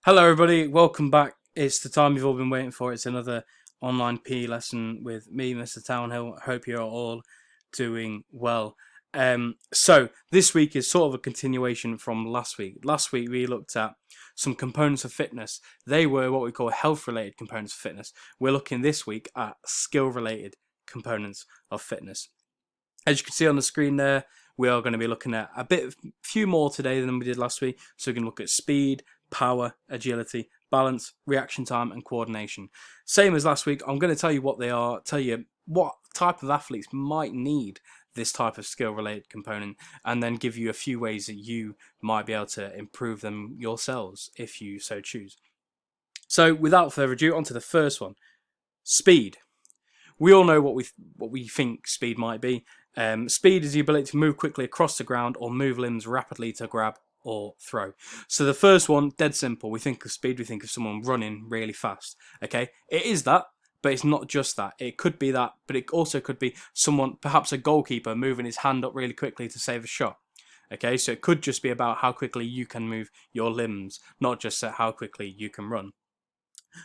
Hello everybody, welcome back. It's the time you've all been waiting for. It's another online PE lesson with me, Mr. Townhill. I hope you're all doing well. So this week is sort of a continuation from last week. Last week we looked at some components of fitness. They were what we call health-related components of fitness. We're looking this week at skill-related components of fitness. As you can see on the screen there, we are going to be looking at few more today than we did last week. So we can look at speed, power, agility, balance, reaction time, and coordination. Same as last week, I'm going to tell you what they are, tell you what type of athletes might need this type of skill-related component, and then give you a few ways that you might be able to improve them yourselves if you so choose. So without further ado, on to the first one, speed. We all know what we think speed might be. Speed is the ability to move quickly across the ground or move limbs rapidly to grab or throw. So the first one, dead simple. We think of speed, we think of someone running really fast. Okay, it is that, but it's not just that. It could be that, but it also could be someone, perhaps a goalkeeper, moving his hand up really quickly to save a shot. Okay, so it could just be about how quickly you can move your limbs, not just how quickly you can run.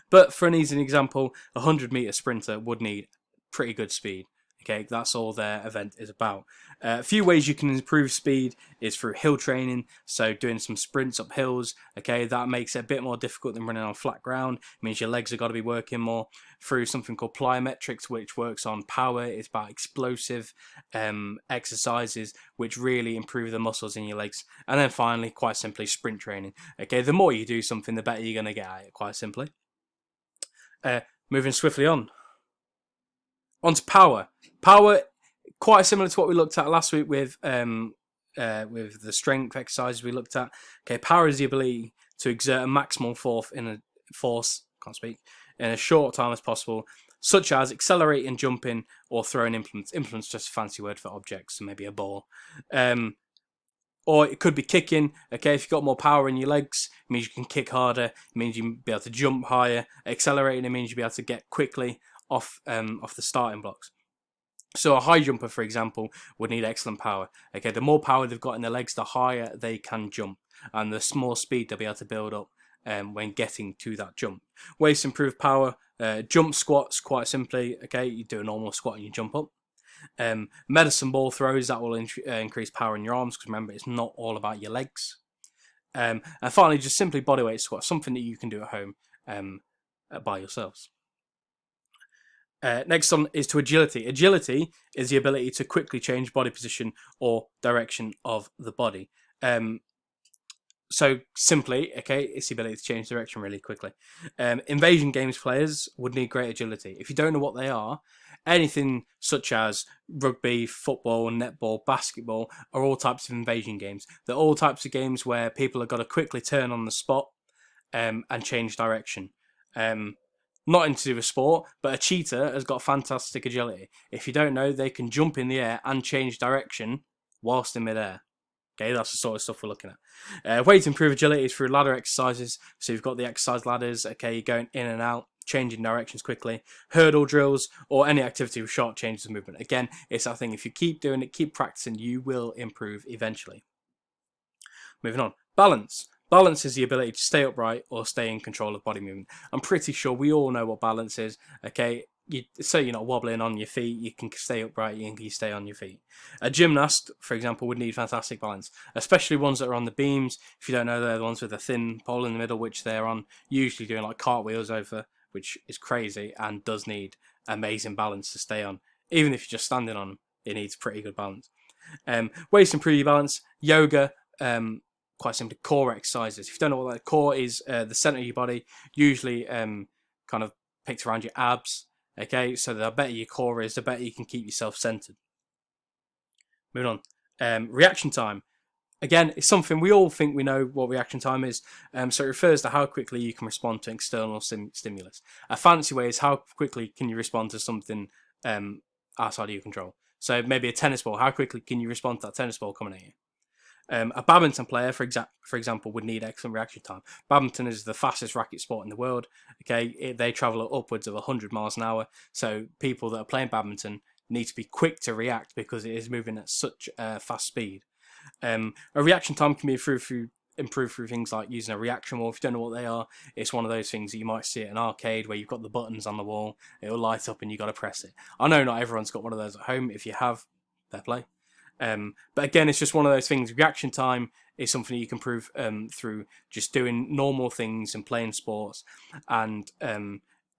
But for an easy example, a 100-meter sprinter would need pretty good speed. Okay, that's all their event is about. A few ways you can improve speed is through hill training, so doing some sprints up hills. Okay, that makes it a bit more difficult than running on flat ground. It means your legs have got to be working more. Through something called plyometrics, which works on power. It's about explosive exercises, which really improve the muscles in your legs. And then finally, quite simply, sprint training. Okay, the more you do something, the better you're going to get at it, quite simply. Moving swiftly on. Onto power. Power, quite similar to what we looked at last week with the strength exercises we looked at. Okay, power is the ability to exert a maximal force in a short time as possible, such as accelerating, jumping, or throwing implements. Implements just a fancy word for objects, so maybe a ball. Or it could be kicking. Okay, if you've got more power in your legs, it means you can kick harder. It means you'll be able to jump higher. Accelerating, it means you'll be able to get quickly off the starting blocks. So a high jumper, for example, would need excellent power. Okay, the more power they've got in their legs, the higher they can jump, and the more speed they'll be able to build up when getting to that jump. Ways to improve power: jump squats, quite simply. Okay, you do a normal squat and you jump up. Medicine ball throws, that will increase power in your arms, because remember, it's not all about your legs. And finally, just simply bodyweight squats, something that you can do at home by yourselves. Next on is to agility. Agility is the ability to quickly change body position or direction of the body. So simply, okay, it's the ability to change direction really quickly. Invasion games players would need great agility. If you don't know what they are, anything such as rugby, football, netball, basketball are all types of invasion games. They're all types of games where people have got to quickly turn on the spot and change direction. Not into a sport, but a cheetah has got fantastic agility. If you don't know, they can jump in the air and change direction whilst in midair. Okay, that's the sort of stuff we're looking at. Way to improve agility is through ladder exercises. So you've got the exercise ladders, okay, you're going in and out, changing directions quickly. Hurdle drills, or any activity with sharp changes of movement. Again, it's that thing, if you keep doing it, keep practicing, you will improve eventually. Moving on. Balance. Balance is the ability to stay upright or stay in control of body movement. I'm pretty sure we all know what balance is, okay? So you're not wobbling on your feet, you can stay upright, you can stay on your feet. A gymnast, for example, would need fantastic balance, especially ones that are on the beams. If you don't know, they're the ones with a thin pole in the middle, which they're on, usually doing like cartwheels over, which is crazy and does need amazing balance to stay on. Even if you're just standing on them, it needs pretty good balance. Ways to improve your balance: yoga, quite simply core exercises. If you don't know what that core is, the center of your body, usually kind of picked around your abs. Okay, so the better your core is, the better you can keep yourself centered. Moving on. Reaction time. Again, it's something we all think we know what reaction time is. So it refers to how quickly you can respond to external stimulus. A fancy way is how quickly can you respond to something outside of your control. So maybe a tennis ball. How quickly can you respond to that tennis ball coming at you? A badminton player, for example, would need excellent reaction time. Badminton is the fastest racket sport in the world. Okay, they travel at upwards of 100 miles an hour. So people that are playing badminton need to be quick to react because it is moving at such a fast speed. A reaction time can be improved through improve through things like using a reaction wall. If you don't know what they are, it's one of those things that you might see at an arcade where you've got the buttons on the wall, it will light up and you've got to press it. I know not everyone's got one of those at home. If you have, fair play. But again, it's just one of those things. Reaction time is something that you can improve through just doing normal things and playing sports, and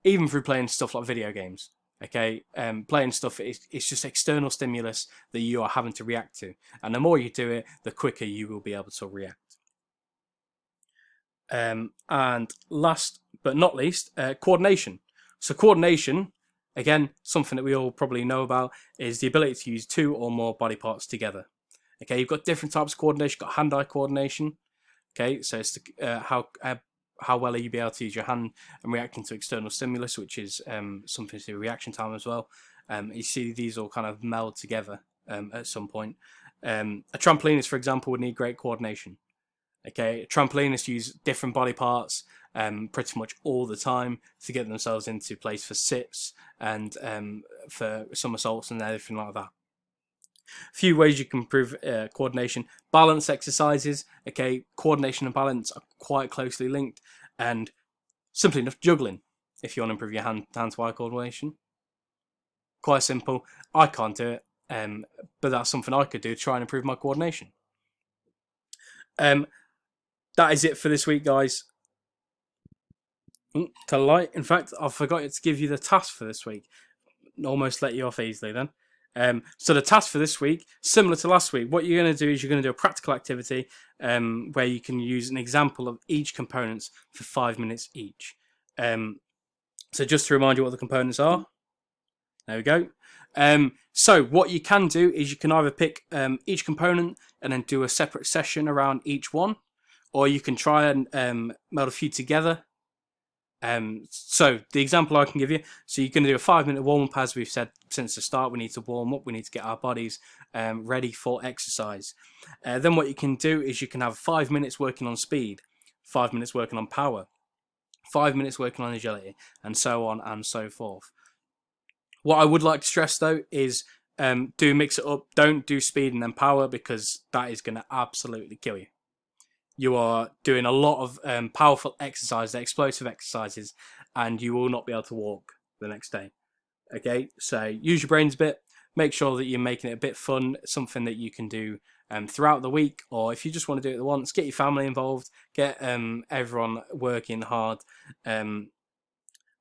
even through playing stuff like video games. Okay, playing stuff, it's just external stimulus that you are having to react to, and the more you do it, the quicker you will be able to react. And last but not least, coordination. So coordination, again, something that we all probably know about, is the ability to use 2 or more body parts together. Okay, you've got different types of coordination. You've got hand-eye coordination. Okay, so it's how well are you be able to use your hand and reacting to external stimulus, which is something to do with reaction time as well. You see these all kind of meld together at some point. A trampolinist, for example, would need great coordination. Okay, trampolinists use different body parts pretty much all the time to get themselves into place for sits and for somersaults and everything like that. A few ways you can improve coordination. Balance exercises. Okay, coordination and balance are quite closely linked. And simply enough, juggling. If you want to improve your hand-to-eye coordination. Quite simple. I can't do it, but that's something I could do to try and improve my coordination. That is it for this week, guys. To light. In fact, I forgot to give you the task for this week. Almost let you off easily then. So the task for this week, similar to last week, what you're going to do is you're going to do a practical activity where you can use an example of each component for 5 minutes each. So just to remind you what the components are. There we go. So what you can do is you can either pick each component and then do a separate session around each one, or you can try and meld a few together. So the example I can give you, so you're going to do a 5-minute warm-up. As we've said since the start, we need to warm up, we need to get our bodies ready for exercise. Then what you can do is you can have 5 minutes working on speed, 5 minutes working on power, 5 minutes working on agility, and so on and so forth. What I would like to stress though is do mix it up. Don't do speed and then power, because that is going to absolutely kill you. You are doing a lot of powerful exercises, explosive exercises, and you will not be able to walk the next day. Okay, so use your brains a bit. Make sure that you're making it a bit fun, something that you can do throughout the week, or if you just want to do it at once, get your family involved, get everyone working hard, and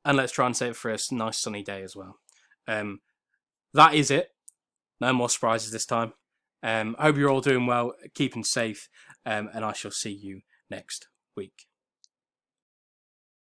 let's try and save it for a nice sunny day as well. That is it. No more surprises this time. I hope you're all doing well, keeping safe, and I shall see you next week.